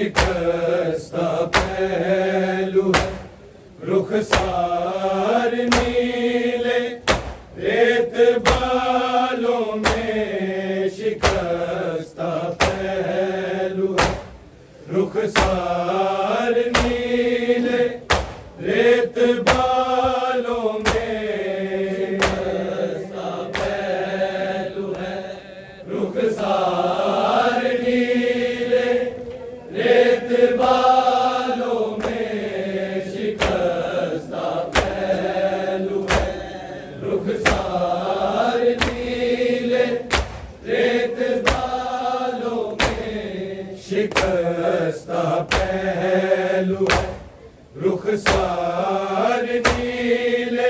शिकस्ता पहलू है, रुखसार नीले रेत बालों में शिकस्ता पहलू है, रुखसार नीले रेत बालों में शिकस्ता पहलू है, रुखसार नीले रेत बालों में शिकस्ता पहलू है, रुखसार नीले रेत बालों में शिकस्ता पहलू है, रुखसार नीले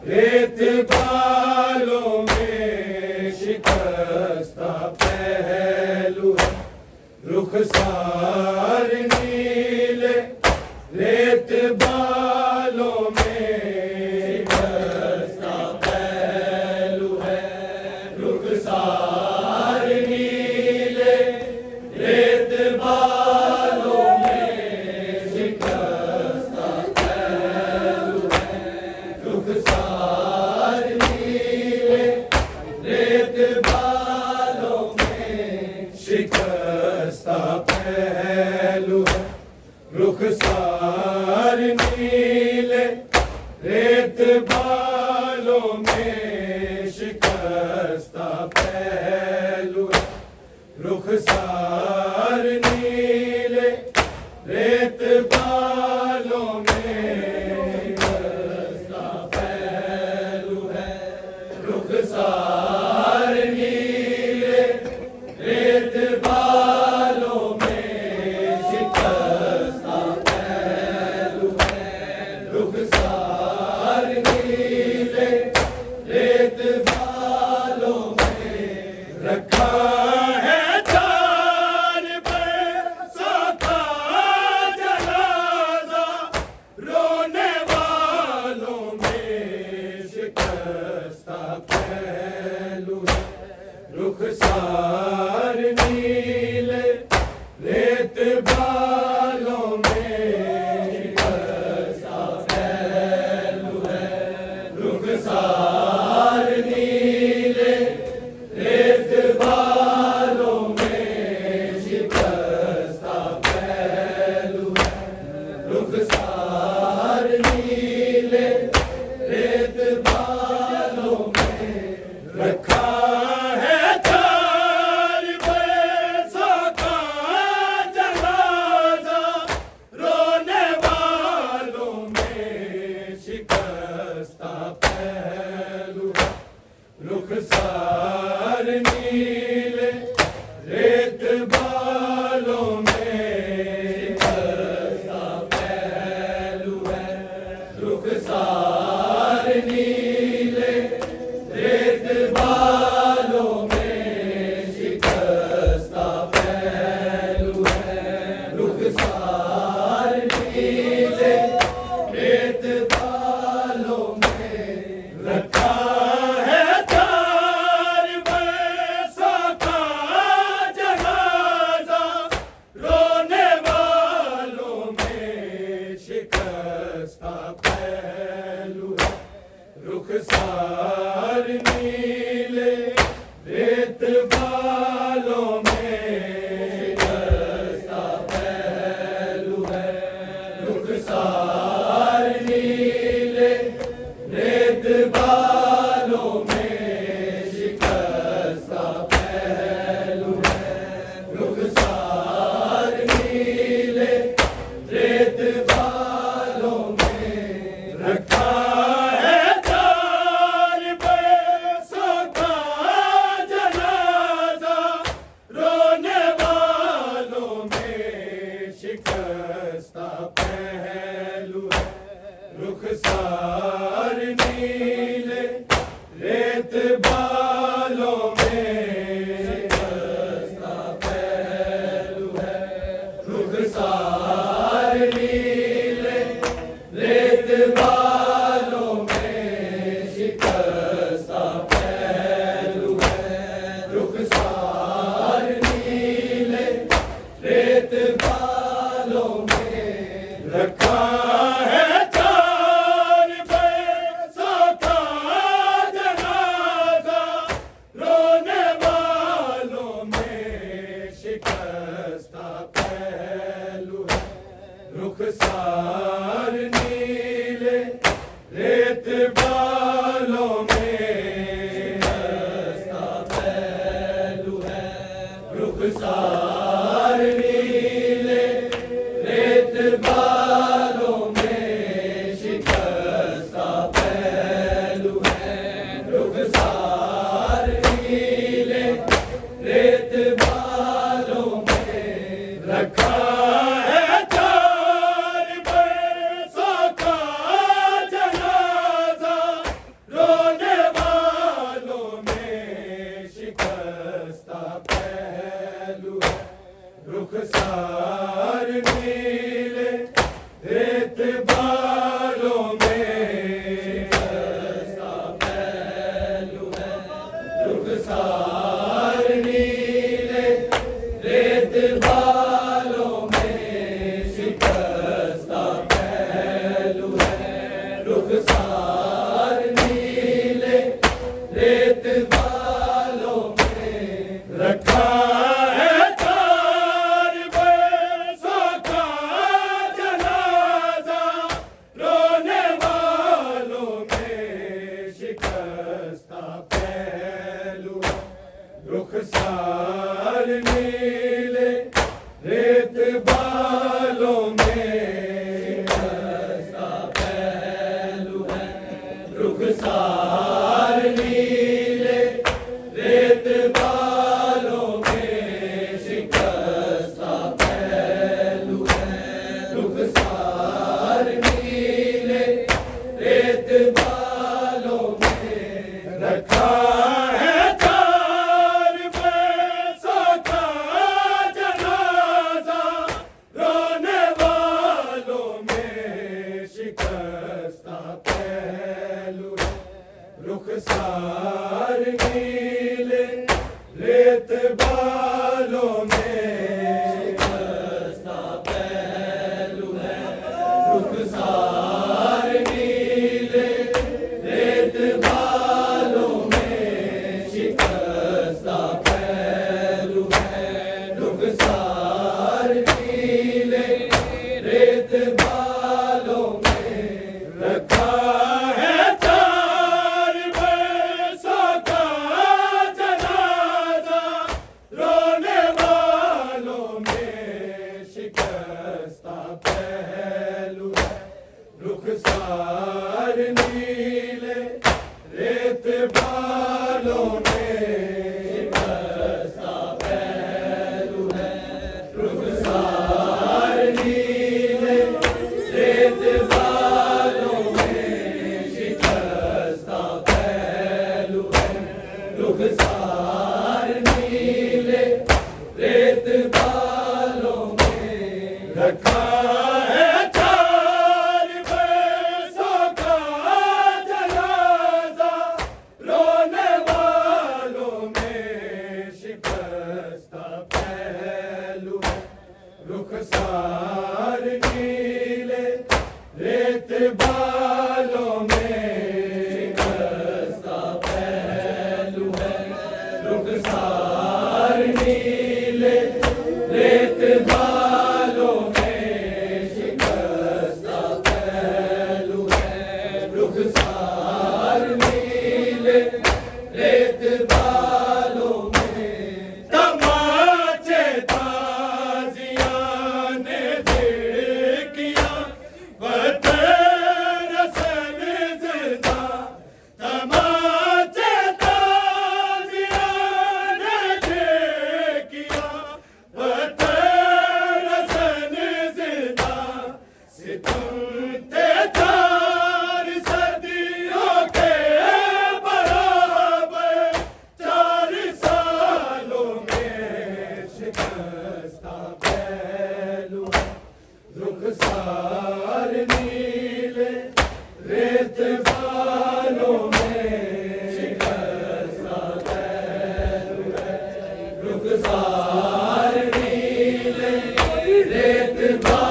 रेत बालों में शिकस्ता पहलू है, रुखसार नीले रेत बालों में शिकस्ता पहलू है, रुखसार नीले रेत बालों में शिकस्ता पहलू है, रुखसार नीले रेत बालों में शिकस्ता पहलू है, रुखसार नीले रेत बालों में शिकस्ता पहलू है, रुखसार नीले रेत बालों में शिकस्ता पहलू है, रुखसार नीले रेत बालों में शिकस्ता पहलू है, रुखसार नीले रेत बालों में रखा है चार बरसों का जनाजा, रोने वालों में शिकस्ता पहलू है, रुखसार नीले रेत बालों में शिकस्ता पहलू है, रुखसार नीले रेत बालों में शिकस्ता पहलू है, रुखसार नीले रेत बालों में रखा है चार बरसों का जनाजा, रोने वालों में शिकस्ता पहलू है, रुखसार नीले रेत बालों में शिकस्ता पहलू है, रुखसार नीले रेत बालों में शिकस्ता पहलू है, रुखसार नीले रेत बालों में रखा है चार बरसों का जनाजा, रोने वालों में शिकस्ता पहलू है, रुखसार नीले रेत बालों में शिकस्ता पहलू है, रुखसार नीले रेत बालों में शिकस्ता पहलू है, रुखसार नीले रेत बालों में रखा है चार बरसों का जनाजा, रोने वालों में शिकस्ता पहलू है, रुखसार नीले रेत बालों में शिकस्ता पहलू है, रुखसार नीले रेत बालों में शिकस्ता पहलू है, रुखसार नीले रेत बालों बालों में रखा है चार पैसों का जनाजा, रोने वालों में शिकस्ता पहलू है। रुखसार नीले रेत बालों में शिकस्ता पहलू है। रुखसार नीले रेत बालों में शिकस्ता पहलू है। रुखसार नीले रेत बालों में रखा है चार पैसों का जनाजा, रोने वालों में शिकस्ता पहलू है। रुखसार नीले रेत बालों में शिकस्ता पहलू है। रुखसार नीले रेत बालों में शिकस्ता पहलू है। रुखसार नीले रेत बालों में रखा है चार पैसों का जनाजा, रोने वालों में शिकस्ता पहलू है। रुखसार नीले रेत बालों में शिकस्ता पहलू है। रुखसार नीले रेत बालों में शिकस्ता पहलू है। रुखसार नीले रेत बालों में रखा है चार पैसों का जनाजा, रोने वालों में शिकस्ता पहलू है। रुखसार नीले रेत बालों में शिकस्ता पहलू है। रुखसार नीले रेत बालों में शिकस्ता पहलू है। रुखसार नीले रेत बालों में रखा है चार पैसों का जनाजा, रोने वालों में शिकस्ता पहलू है। रुखसार नीले रेत बालों में शिकस्ता पहलू है। रुखसार नीले रेत बालों में शिकस्ता पहलू है। रुखसार नीले रेत बालों में रखा है चार पैसों का जनाजा, रोने वालों में शिकस्ता पहलू है। रुखसार नीले रेत बालों में शिकस्ता पहलू है। रुखसार नीले रेत बालों में शिकस्ता पहलू है। रुखसार नीले रेत बालों में तमाचे ताजियां ने दिल किया, वतन रसन जिंदा। तमाचे ताजियां ने दिल किया, वतन रसन जिंदा। सितम ते चार सदियों के बराबर, 4 सालों में शिकस्ता पहलू है। रुखसार नीले रेत बालों में शिकस्ता पहलू है। रुखसार नीले रेत बालों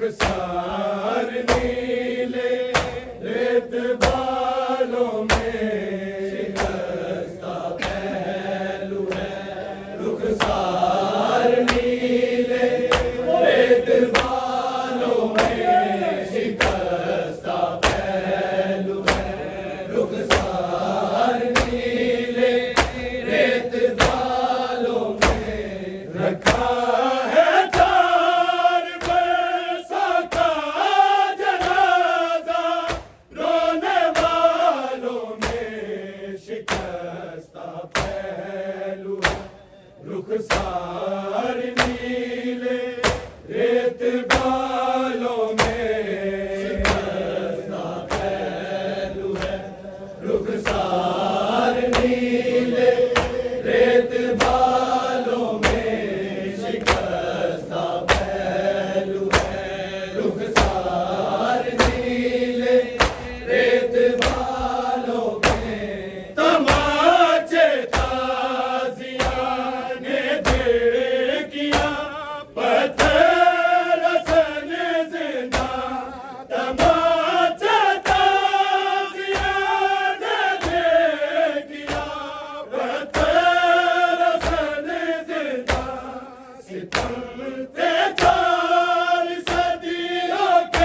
रुखसार नीले रेत बालों में शिकस्ता पहलू है रुखसार नीले रेत बालों में शिकस्ता पहलू है रुखसार नीले रेत बालों में रखा रुखसार नीले रेत बालों में शिकस्ता पहलू है रुखसार नीले रेत बालों में शिकस्ता पहलू है रुखसार नीले रेत बालों में तमाचे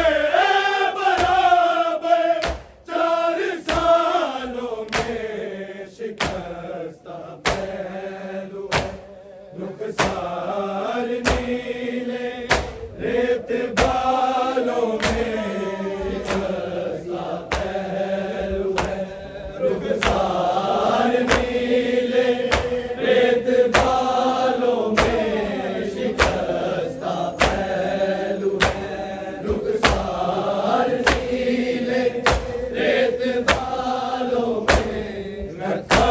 रुखसार नीले रेत बालों में शिकस्ता पहलू है रुखसार नीले रेत बालों में शिकस्ता पहलू है रुखसार नीले रेत बालों में रखा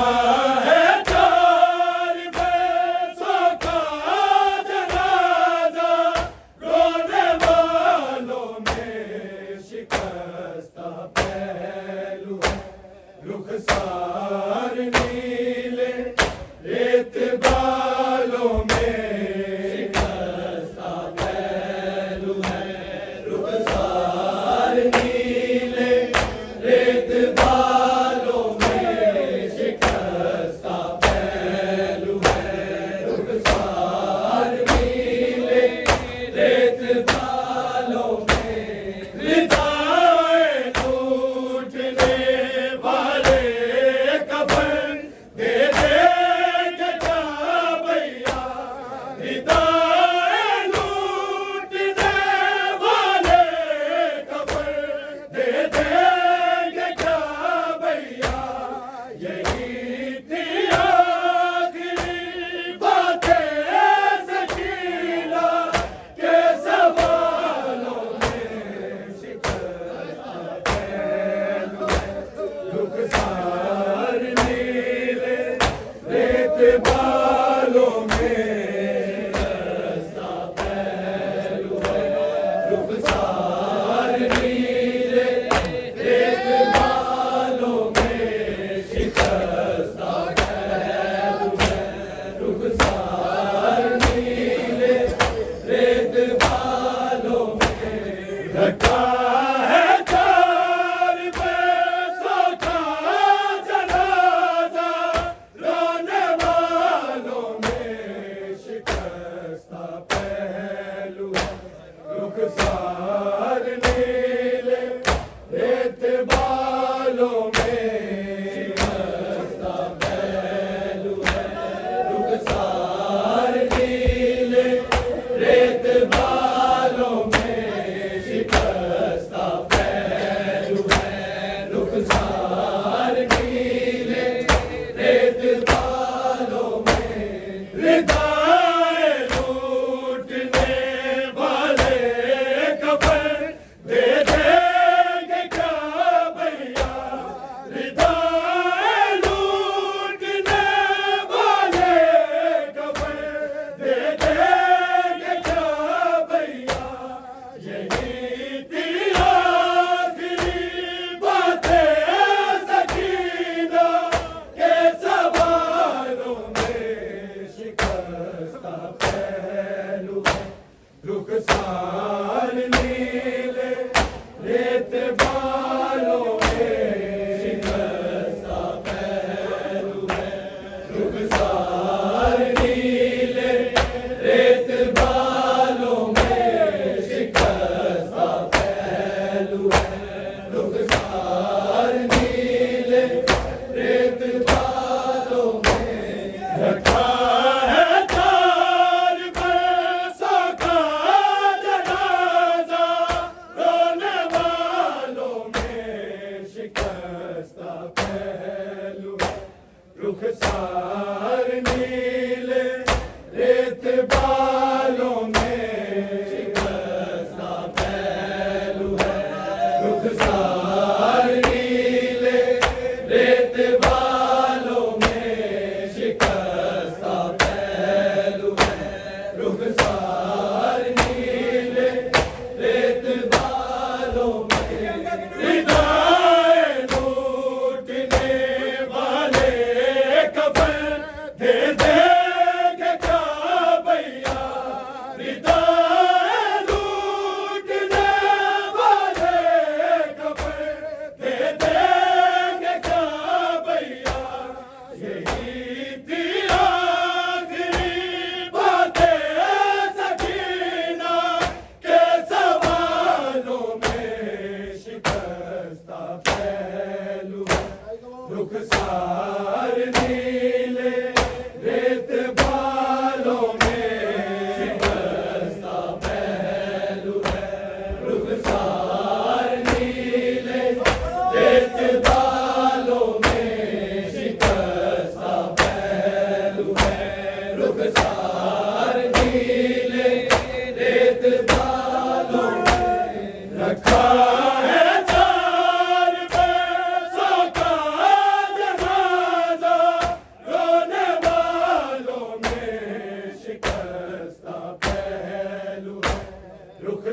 रुखसार नीले रेत बालों में शिकस्ता पहलू है रुखसार नीले रेत बालों में शिकस्ता पहलू है रुखसार नीले रेत बालों में रिदाए टूटने रुखसार नीले रेत बालों में शिकस्ता पहलू है रुखसार नीले रेत बालों में शिकस्ता पहलू है रुखसार नीले रेत बालों में रखा रुखसार नीले रेत बालों में शिकस्ता पहलू है रुखसार नीले रेत बालों में शिकस्ता पहलू है रुखसार नीले रेत बालों में रिदाए लूटने वाले कफन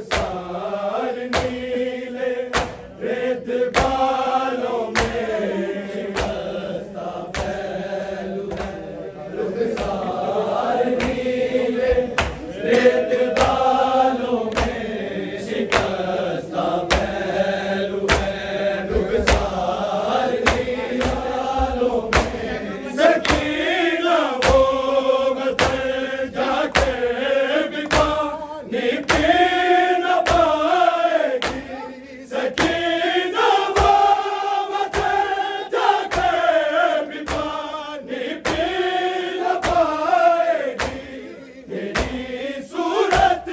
रुखसार नीले रेत बालों में शिकस्ता पहलू है रुखसार नीले रेत बालों में शिकस्ता पहलू है रुखसार नीले बालों में सकीना वो वतन जाके भी पानी पी न पाएगी सकीना वो वतन जाके भी पानी पी न पाएगी तेरी सूरत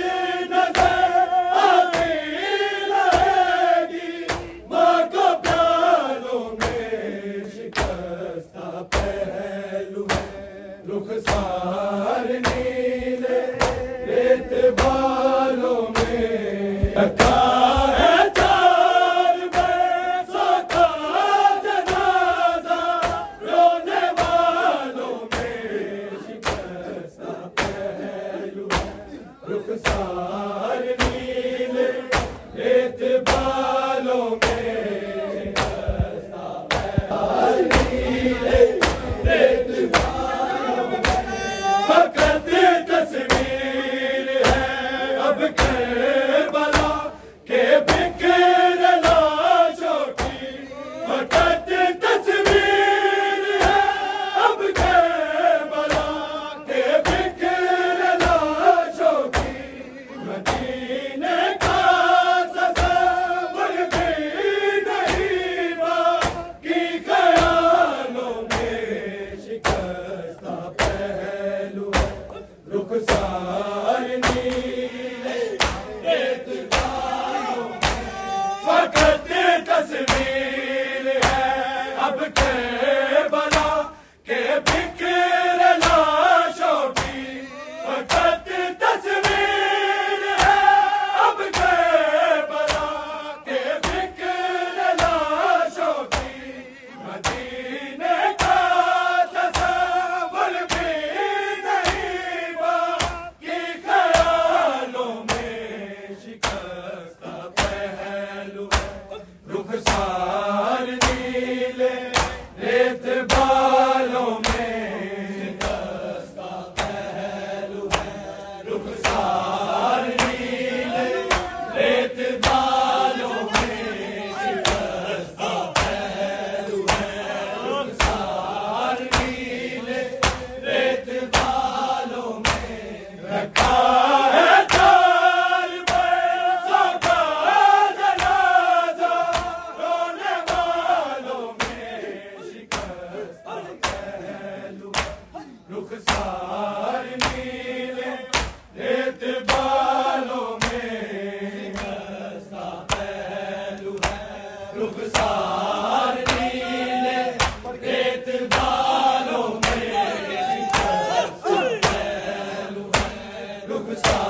नजर आती रहेगी माँ को प्यालों में शिकस्ता पहलू है रुखसार नीले रेत बालों में रखा है चार बरसों का जनाजा रोने वालों में शिकस्ता पहलू है रुखसार नीले रेत बालों में शिकस्ता पहलू नीले रेत फकत तस्वीर है अब करबला के बिखर लाशों की फकत तस्वीर है अब करबला के बिखर लाशों की मदीने का तस्वर भी नहीं बाकी ख्यालों में शिकस्ता पहलू है रुखसार नीले रेत बालों में फकत तस्वीर है अब करबला के बिखर लाशों की फकत तस्वीर है अब करबला के बिखर लाशों की मदीने का तस्वर भी नहीं बाकी ख्यालों में शिकस्ता पहलू है रुखसार नीले रेत बालों में शिकस्ता पहलू है रुखसार नीले रेत बालों में शिकस्ता पहलू है रुखसार नीले रेत बालों में रखा है चार बरसों का जनाजा रोने वालों में शिकस्ता पहलू रुखसार नीले रेत बालों में शिकस्ता पहलू है रुखसार नीले रेत बालों में शिकस्ता पहलू है रुखसार